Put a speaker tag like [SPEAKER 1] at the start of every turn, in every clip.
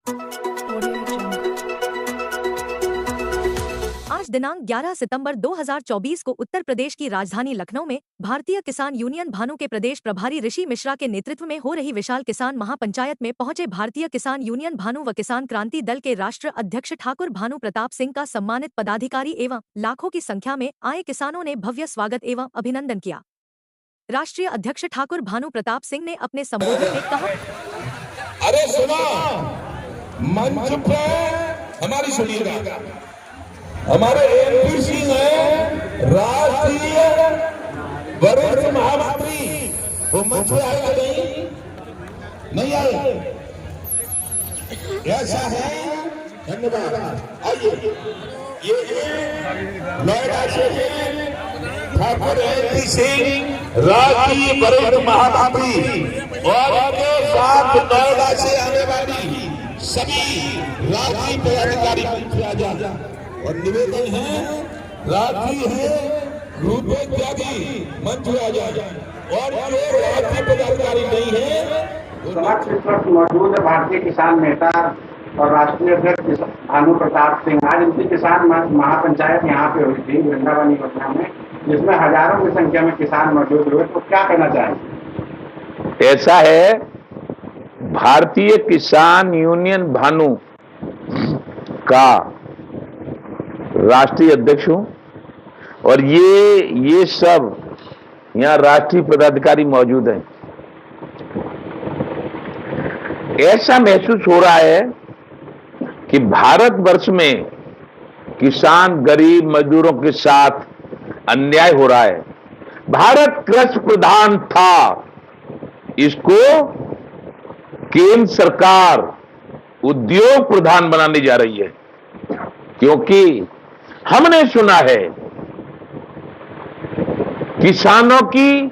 [SPEAKER 1] आज दिनांक 11 सितंबर 2024 को उत्तर प्रदेश की राजधानी लखनऊ में भारतीय किसान यूनियन भानु के प्रदेश प्रभारी ऋषि मिश्रा के नेतृत्व में हो रही विशाल किसान महापंचायत में पहुंचे भारतीय किसान यूनियन भानु व किसान क्रांति दल के राष्ट्र अध्यक्ष ठाकुर भानु प्रताप सिंह का सम्मानित पदाधिकारी एवं लाखों की संख्या में आए किसानों ने भव्य स्वागत एवं अभिनंदन किया। राष्ट्रीय अध्यक्ष ठाकुर भानु प्रताप सिंह ने अपने संबोधन में कहा,
[SPEAKER 2] अरे सुना, मंच पे हमारी सुनिएगा, हमारे एनपीसी में राष्ट्रीय वरिष्ठ महामंत्री वो मंच पे आएगा नहीं आए, ऐसा है। धन्यवाद। आइए, ये नोएडा से ठाकुर एनपी सिंह राष्ट्रीय वरिष्ठ महामंत्री और उनके साथ नोएडा से आने वाली सभी राष्ट्रीय पदाधिकारी मंच पे आ जा। और निवेदन है, राष्ट्रीय है रूपे त्यागी मंच पे आ जाए, और जो राष्ट्रीय पदाधिकारी नहीं है
[SPEAKER 3] समक्ष इस वक्त मौजूद है भारतीय किसान नेता और राष्ट्रीय अध्यक्ष भानु प्रताप सिंह। आज इनकी किसान महापंचायत यहाँ पे हुई थी वृंदावन योजना में, जिसमें हजारों की संख्या में किसान मौजूद हुए। तो क्या कहना चाहेंगे?
[SPEAKER 4] ऐसा है, भारतीय किसान यूनियन भानु का राष्ट्रीय अध्यक्ष हूं और ये सब यहाँ राष्ट्रीय पदाधिकारी मौजूद हैं। ऐसा महसूस हो रहा है कि भारतवर्ष में किसान गरीब मजदूरों के साथ अन्याय हो रहा है। भारत कृषि प्रधान था, इसको केंद्र सरकार उद्योग प्रधान बनाने जा रही है, क्योंकि हमने सुना है किसानों की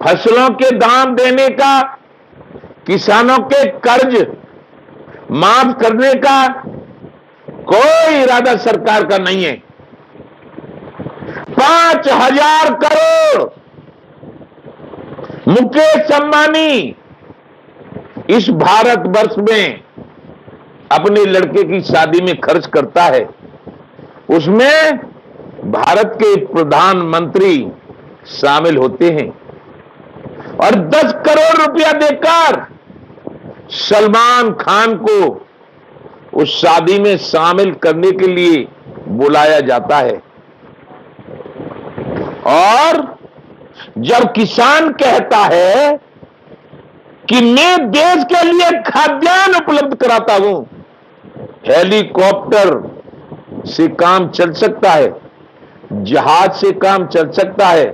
[SPEAKER 4] फसलों के दाम देने का, किसानों के कर्ज माफ करने का कोई इरादा सरकार का नहीं है। 5,000 करोड़ मुकेश अंबानी इस भारतवर्ष में अपने लड़के की शादी में खर्च करता है, उसमें भारत के प्रधानमंत्री शामिल होते हैं और 10 करोड़ रुपया देकर सलमान खान को उस शादी में शामिल करने के लिए बुलाया जाता है। और जब किसान कहता है कि मैं देश के लिए खाद्यान्न उपलब्ध कराता हूं, हेलीकॉप्टर से काम चल सकता है, जहाज से काम चल सकता है,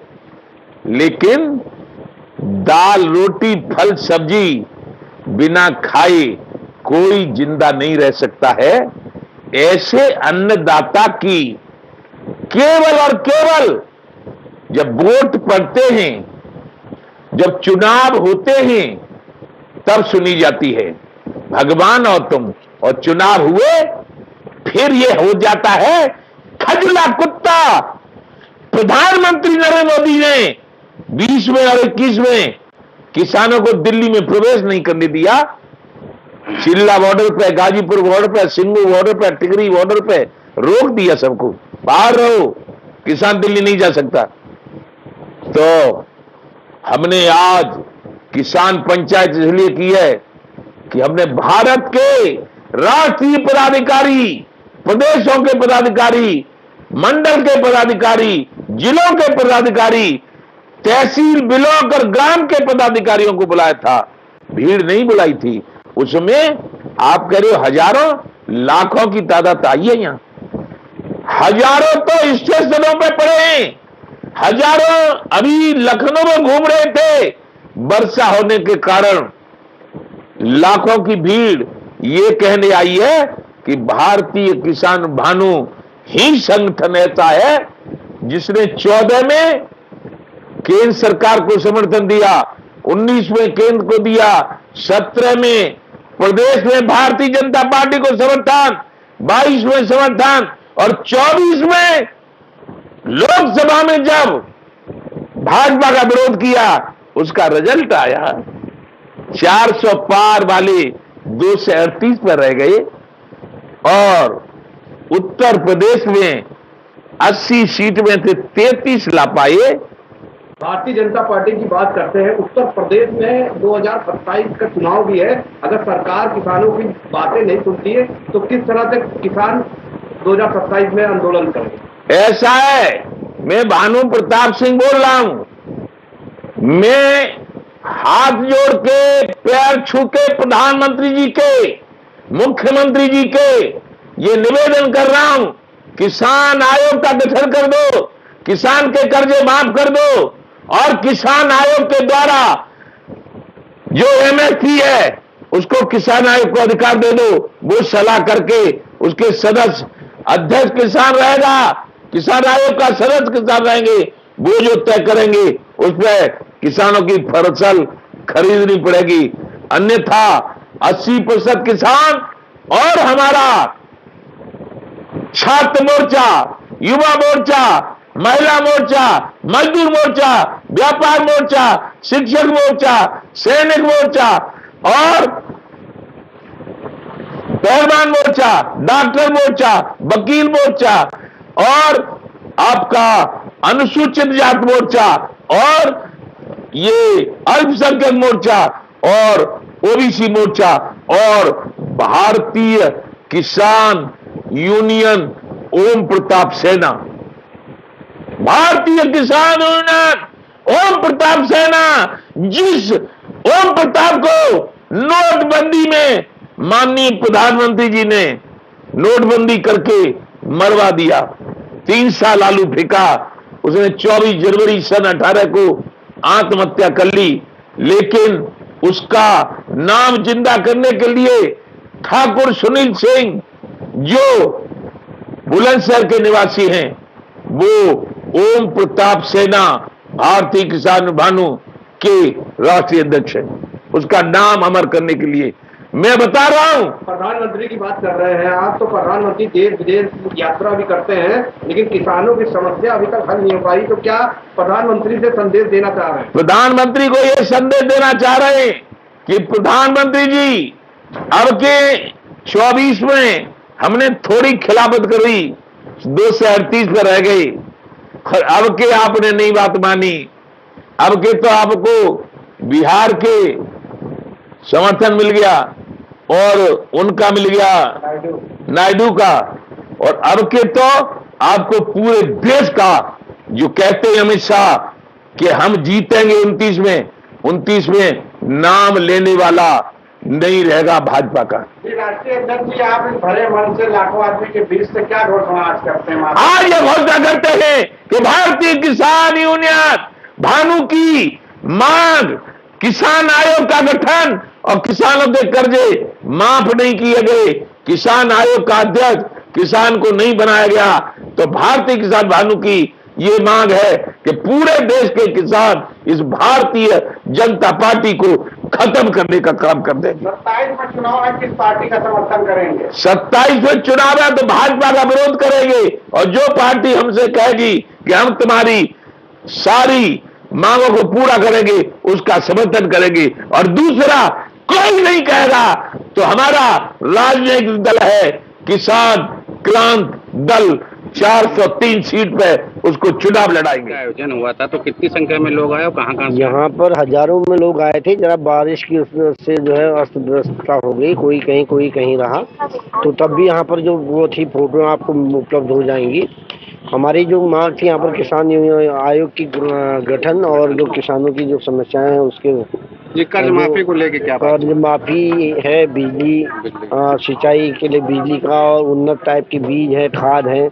[SPEAKER 4] लेकिन दाल रोटी फल सब्जी बिना खाए कोई जिंदा नहीं रह सकता है। ऐसे अन्नदाता की केवल और केवल जब वोट पड़ते हैं, जब चुनाव होते हैं, तब सुनी जाती है। भगवान और तुम और चुनाव हुए, फिर यह हो जाता है खजुला कुत्ता। प्रधानमंत्री नरेंद्र मोदी ने 20 में और 21 में किसानों को दिल्ली में प्रवेश नहीं करने दिया। चिल्ला बॉर्डर पे, गाजीपुर बॉर्डर पे, सिंगू बॉर्डर पे, टिकरी बॉर्डर पे रोक दिया सबको, बाहर रहो, किसान दिल्ली नहीं जा सकता। तो हमने आज किसान पंचायत इसलिए की है कि हमने भारत के राष्ट्रीय पदाधिकारी, प्रदेशों के पदाधिकारी, मंडल के पदाधिकारी, जिलों के पदाधिकारी, तहसील ब्लॉक और ग्राम के पदाधिकारियों को बुलाया था। भीड़ नहीं बुलाई थी। उसमें आप कह रहे हो हजारों, लाखों की तादाद आई है। यहां हजारों तो स्टेशनों पे पड़े हैं, हजारों अभी लखनऊ में घूम रहे थे। वर्षा होने के कारण लाखों की भीड़ ये कहने आई है कि भारतीय किसान भानु ही संगठन ऐसा है जिसने 14 में केंद्र सरकार को समर्थन दिया, 19 में केंद्र को दिया, 17 में प्रदेश में भारतीय जनता पार्टी को समर्थन, 22 में समर्थन और 24 में लोकसभा में जब भाजपा का विरोध किया, उसका रिजल्ट आया। 400 पार वाले 2 से 38 पर रह गए और उत्तर प्रदेश में 80 सीट में से 33 ला पाए।
[SPEAKER 5] भारतीय जनता पार्टी की बात करते हैं, उत्तर प्रदेश में 2027 का चुनाव भी है। अगर सरकार किसानों की बातें नहीं सुनती है तो किस तरह से किसान 2027 में आंदोलन करेंगे?
[SPEAKER 4] ऐसा है, मैं भानु प्रताप सिंह बोल रहा हूं। मैं हाथ जोड़ के, पैर छू के प्रधानमंत्री जी के, मुख्यमंत्री जी के ये निवेदन कर रहा हूं, किसान आयोग का गठन कर दो, किसान के कर्जे माफ कर दो और किसान आयोग के द्वारा जो एमएसपी है उसको किसान आयोग को अधिकार दे दो। वो सलाह करके उसके सदस्य अध्यक्ष किसान रहेगा, किसान आयोग का सदस्य किसान रहेंगे, वो जो तय करेंगे उस पर किसानों की फसल खरीदनी पड़ेगी। अन्यथा 80% किसान और हमारा छात्र मोर्चा, युवा मोर्चा, महिला मोर्चा, मजदूर मोर्चा, व्यापार मोर्चा, शिक्षक मोर्चा, सैनिक मोर्चा और पहलवान मोर्चा, डॉक्टर मोर्चा, वकील मोर्चा और आपका अनुसूचित जाति मोर्चा और ये अल्पसंख्यक मोर्चा और ओबीसी मोर्चा और भारतीय किसान यूनियन ओम प्रताप सेना, भारतीय किसान यूनियन ओम प्रताप सेना, जिस ओम प्रताप को नोटबंदी में माननीय प्रधानमंत्री जी ने नोटबंदी करके मरवा दिया, 3 साल आलू फेंका, उसने 24 जनवरी सन 18 को आत्महत्या कर ली। लेकिन उसका नाम जिंदा करने के लिए ठाकुर सुनील सिंह जो बुलंदशहर के निवासी हैं, वो ओम प्रताप सेना भारतीय किसान भानु के राष्ट्रीय अध्यक्ष हैं। उसका नाम अमर करने के लिए मैं बता रहा हूं।
[SPEAKER 5] प्रधानमंत्री की बात कर रहे हैं आप, तो प्रधानमंत्री देश विदेश यात्रा भी करते हैं, लेकिन किसानों की समस्या अभी तक हल नहीं हो पाई। तो क्या प्रधानमंत्री से संदेश देना चाह रहे हैं?
[SPEAKER 4] प्रधानमंत्री को यह संदेश देना चाह रहे हैं कि प्रधानमंत्री जी, अब के 24 में हमने थोड़ी खिलाफत करी, 2 से 38 पर रह गई, अब के आपने नहीं बात मानी, अब के तो आपको बिहार के समर्थन मिल गया और उनका मिल गया नायडू का, और अब के तो आपको पूरे देश का, जो कहते हैं अमित शाह कि हम जीतेंगे 29 में नाम लेने वाला नहीं रहेगा भाजपा का।
[SPEAKER 3] राष्ट्रीय अध्यक्ष जी, आप इस भरे मन से लाखों आदमी के बीच से क्या घोषणा आज करते हैं?
[SPEAKER 4] आज ये घोषणा करते हैं कि भारतीय किसान यूनियन भानु की मांग, किसान आयोग का गठन और किसानों के कर्जे माफ नहीं किए गए, किसान आयोग का अध्यक्ष किसान को नहीं बनाया गया, तो भारतीय किसान भानु की ये मांग है कि पूरे देश के किसान इस भारतीय जनता पार्टी को खत्म करने का काम कर देंगे।
[SPEAKER 3] 27 में चुनाव है, किस पार्टी का समर्थन करेंगे?
[SPEAKER 4] 27 में चुनाव है तो भाजपा का विरोध करेंगे, और जो पार्टी हमसे कहेगी कि हम तुम्हारी सारी मांगों को पूरा करेंगे उसका समर्थन करेंगे, और दूसरा कोई नहीं कहेगा तो हमारा राजनीतिक दल है किसान क्रांति दल, 403 सीट पे उसको चुनाव लड़ाएंगे।
[SPEAKER 6] आयोजन हुआ था तो कितनी संख्या में लोग आए और कहाँ से?
[SPEAKER 7] यहाँ पर हजारों में लोग आए थे। जरा बारिश की से जो है अस्त व्यस्तता हो गई, कोई कहीं रहा, तो तब भी यहाँ पर जो वो थी फोटो आपको उपलब्ध हो जाएंगी। हमारी जो मांग थी यहाँ पर किसान आयोग की गठन और जो किसानों की जो समस्याएं हैं उसके,
[SPEAKER 6] ये कर्ज माफी को लेके क्या?
[SPEAKER 7] कर्ज माफी है, बिजली सिंचाई के लिए बिजली का, और उन्नत टाइप की बीज है, खाद है,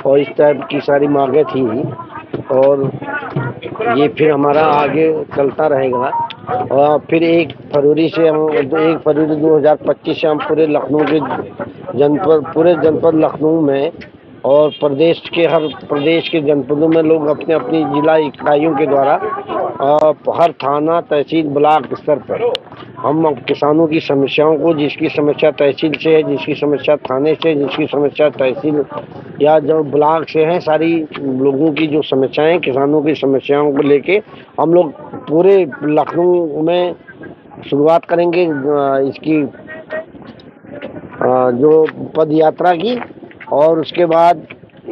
[SPEAKER 7] और इस टाइप की सारी मांगें थी। और ये फिर हमारा आगे चलता रहेगा। और फिर 1 फरवरी 2025 से हम पूरे लखनऊ के पूरे जनपद लखनऊ में और प्रदेश के जनपदों में लोग अपने अपनी जिला इकाइयों के द्वारा हर थाना, तहसील, ब्लॉक स्तर पर हम किसानों की समस्याओं को, जिसकी समस्या तहसील से है, जिसकी समस्या थाने से, जिसकी समस्या तहसील या जो ब्लॉक से है, सारी लोगों की जो समस्याएं, किसानों की समस्याओं को लेके हम लोग पूरे लखनऊ में शुरुआत करेंगे इसकी जो पद यात्रा की, और उसके बाद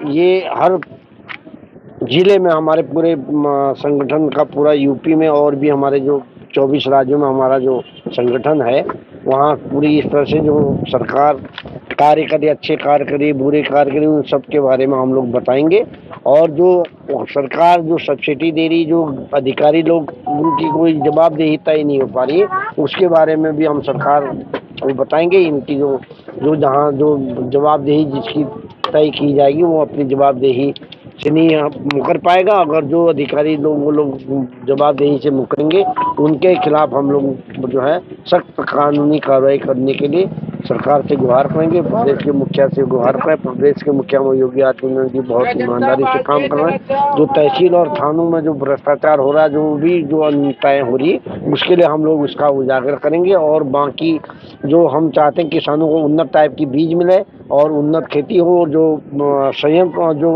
[SPEAKER 7] ये हर जिले में हमारे पूरे संगठन का पूरा यूपी में और भी हमारे जो 24 राज्यों में हमारा जो संगठन है वहाँ पूरी इस तरह से जो सरकार कार्य करे, अच्छे कार्य करे, बुरे कार्य करे, उन सब के बारे में हम लोग बताएंगे। और जो सरकार जो सब्सिडी दे रही, जो अधिकारी लोग उनकी कोई जवाबदेहिता ही नहीं हो पा रही है, उसके बारे में भी हम सरकार को बताएंगे। इनकी जो जहाँ जो जवाबदेही जिसकी तय की जाएगी वो अपनी जवाबदेही से नहीं मुकर पाएगा। अगर जो अधिकारी लोग वो लोग जवाबदेही से मुकरेंगे उनके खिलाफ हम लोग जो है सख्त कानूनी कार्रवाई करने के लिए सरकार से गुहार करेंगे। प्रदेश के मुखिया से गुहार करें। प्रदेश के मुखिया योगी आदित्यनाथ जी बहुत ईमानदारी से काम कर रहे हैं। जो तहसील और थानों में जो भ्रष्टाचार हो रहा है, जो अनियमितताएं हो रही है, उसके लिए हम लोग उसका उजागर करेंगे। और बाकी जो हम चाहते हैं किसानों को उन्नत टाइप की बीज मिले और उन्नत खेती हो, जो संयंत्र जो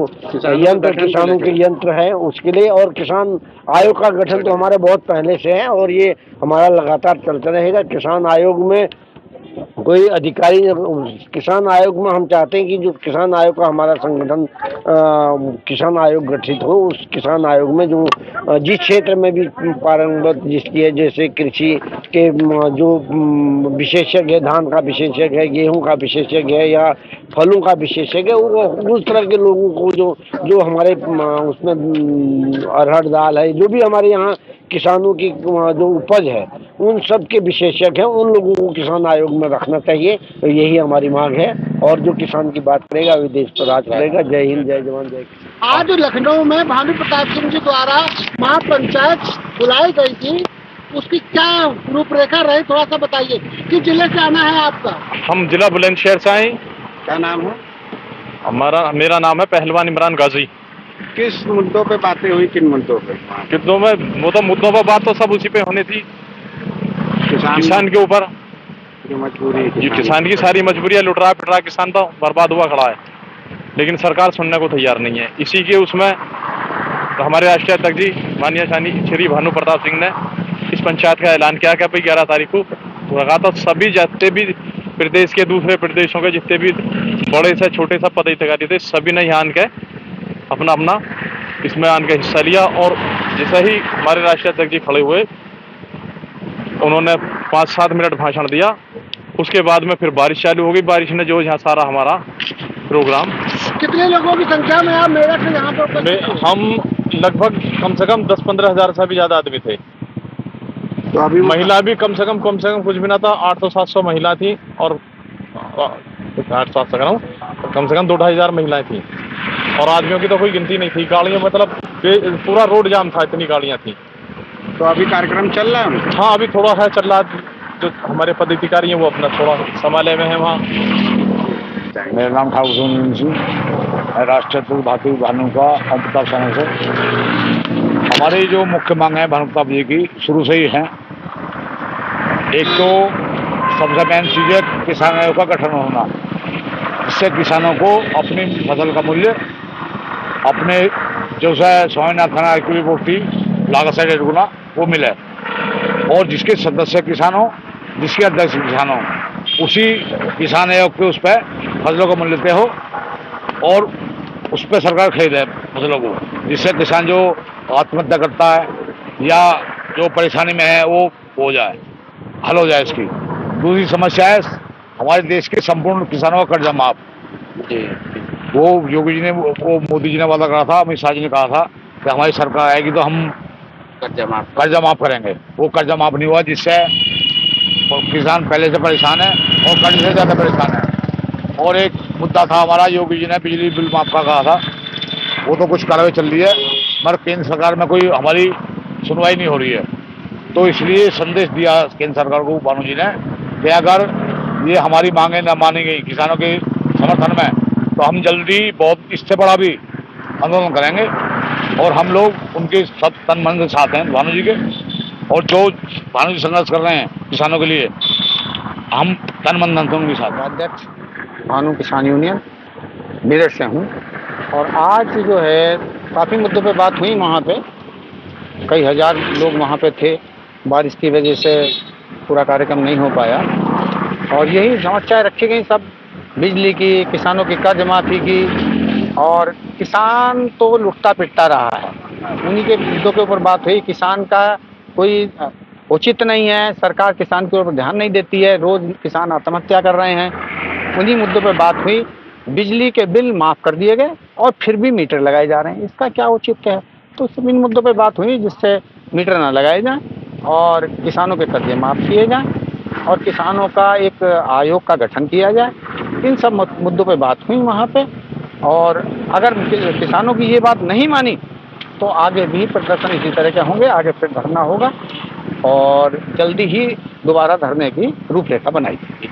[SPEAKER 7] यंत्र किसानों के यंत्र है उसके लिए, और किसान आयोग का गठन तो हमारे बहुत पहले से है और ये हमारा लगातार चलता रहेगा। किसान आयोग में कोई अधिकारी, किसान आयोग में हम चाहते हैं कि जो किसान आयोग का हमारा संगठन किसान आयोग गठित हो, उस किसान आयोग में जो जिस क्षेत्र में भी पारंगत जिसकी है, जैसे कृषि के जो विशेषज्ञ है, धान का विशेषज्ञ है, गेहूं का विशेषज्ञ है या फलों का विशेषज्ञ है, वो उस तरह के लोगों को जो हमारे उसमें अरहर दाल है, जो भी हमारे यहाँ किसानों की जो उपज है उन सब के विशेषज्ञ हैं, उन लोगों को किसान आयोग में रखना चाहिए। तो यही हमारी मांग है। और जो किसान की बात करेगा वे देश पर राज करेगा। जय हिंद, जय जवान, जय किसान।
[SPEAKER 8] आज लखनऊ में भानु प्रताप सिंह जी द्वारा महापंचायत बुलाई गई थी, उसकी क्या रूपरेखा रही, थोड़ा सा बताइए। किस जिले से आना है आपका?
[SPEAKER 9] हम जिला बुलंदशहर से आए।
[SPEAKER 6] क्या नाम है?
[SPEAKER 9] मेरा नाम है पहलवान इमरान गाजी।
[SPEAKER 6] किस मुद्दों पे बातें हुई, किन मुद्दों पे?
[SPEAKER 9] कितनों में वो तो मुद्दों पर बात तो सब उसी पे होनी थी। किसान के ऊपर
[SPEAKER 6] जो मजबूरी,
[SPEAKER 9] ये किसान की सारी मजबूरियां, लुट रहा पिट रहा किसान तो बर्बाद हुआ खड़ा है, लेकिन सरकार सुनने को तैयार नहीं है। इसी के उसमें तो हमारे राष्ट्रीय अध्यक्ष जी माननीय श्री भानु प्रताप सिंह ने इस पंचायत का ऐलान किया कि भाई 11 तारीख को लगा, तो सभी जितने भी प्रदेश के दूसरे प्रदेशों के जितने भी बड़े से छोटे से पदाधिकारी थे, सभी ने यहाँ आन के अपना अपना इसमें आन के हिस्सा लिया। और जैसे ही हमारे राष्ट्रीय अध्यक्ष जी खड़े हुए, उन्होंने 5-7 मिनट भाषण दिया। उसके बाद में फिर बारिश चालू हो गई। बारिश ने जो यहाँ सारा हमारा प्रोग्राम।
[SPEAKER 8] कितने लोगों की संख्या में आप मेरठ से यहाँ पर?
[SPEAKER 9] हम लगभग कम से कम 10-15 हज़ार से भी ज्यादा आदमी थे।
[SPEAKER 6] तो अभी
[SPEAKER 9] महिला भी कम से कम कुछ भी ना था, 800-700 महिला थी और 800-700 कम से कम 2-2.5 हज़ार महिलाएं थी। और आदमियों की तो कोई गिनती नहीं थी। गाड़ियां मतलब पूरा रोड जाम था, इतनी गाड़ियां थी।
[SPEAKER 6] तो अभी कार्यक्रम चल रहा है?
[SPEAKER 9] हाँ, अभी थोड़ा है चल रहा है। जो हमारे पदाधिकारी हैं वो अपना थोड़ा संभाले में है वहाँ।
[SPEAKER 10] मेरा नाम ठाकुर सुनील सिंह, मैं राष्ट्रीय अध्यक्ष भारतीय भानु का प्रताप सेना से। हमारी जो मुख्य मांग है भानु प्रताप जी की शुरू से ही है। एक तो सबसे मेन चीज है किसान आयोग का गठन होना, जिससे किसानों को अपनी फसल का मूल्य अपने जो स्वामीनाथन आयोग की पोस्टी लागत से 1.5 गुना वो मिले, और जिसके सदस्य किसान हो, जिसके अध्यक्ष किसान हो, उसी किसान आयोग पे उस पर फसलों का मूल्य तय हो और उस पर सरकार खरीदे फसलों को, जिससे किसान जो आत्महत्या करता है या जो परेशानी में है वो हो जाए, हल हो जाए इसकी। दूसरी समस्या है हमारे देश के संपूर्ण किसानों का कर्जा माफ। वो योगी जी ने, वो मोदी जी ने वादा करा था, अमित शाह जी ने कहा था कि हमारी सरकार आएगी तो हम कर्जा माफ करेंगे। वो कर्जा माफ नहीं हुआ, जिससे किसान पहले से परेशान है और कर्ज से ज़्यादा परेशान है। और एक मुद्दा था हमारा, योगी जी ने बिजली बिल माफ का कहा था, वो तो कुछ कार्रवाई चल रही है मगर केंद्र सरकार में कोई हमारी सुनवाई नहीं हो रही है। तो इसलिए संदेश दिया केंद्र सरकार को भानु जी ने कि अगर ये हमारी मांगें न मानी गई किसानों के समर्थन में, तो हम जल्दी बहुत इससे बड़ा भी आंदोलन करेंगे। और हम लोग उनके सब तन मन के साथ हैं भानु जी के, और जो भानु जी संघर्ष कर रहे हैं किसानों के लिए, हम तन मन धन से उनके साथ।
[SPEAKER 6] अध्यक्ष भानु किसान यूनियन मेरठ से हूँ। और आज जो है काफ़ी मुद्दों पे बात हुई, वहाँ पे कई हज़ार लोग वहाँ पे थे। बारिश की वजह से पूरा कार्यक्रम नहीं हो पाया, और यही समस्याएं रखी गई सब, बिजली की, किसानों की कर्ज माफी की, और किसान तो लुटता पिटता रहा है। उन्हीं के मुद्दों के ऊपर बात हुई। किसान का कोई उचित नहीं है, सरकार किसान के ऊपर ध्यान नहीं देती है, रोज किसान आत्महत्या कर रहे हैं। उन्हीं मुद्दों पर बात हुई। बिजली के बिल माफ़ कर दिए गए और फिर भी मीटर लगाए जा रहे हैं, इसका क्या औचित्य है? तो सब इन मुद्दों पर बात हुई जिससे मीटर ना लगाए जाएं और किसानों के कर्जे माफ़ किए जाएं और किसानों का एक आयोग का गठन किया जाए। इन सब मुद्दों पर बात हुई वहाँ पे। और अगर किसानों की ये बात नहीं मानी तो आगे भी प्रदर्शन इसी तरह के होंगे, आगे फिर धरना होगा और जल्दी ही दोबारा धरने की रूपरेखा बनाई जाएगी।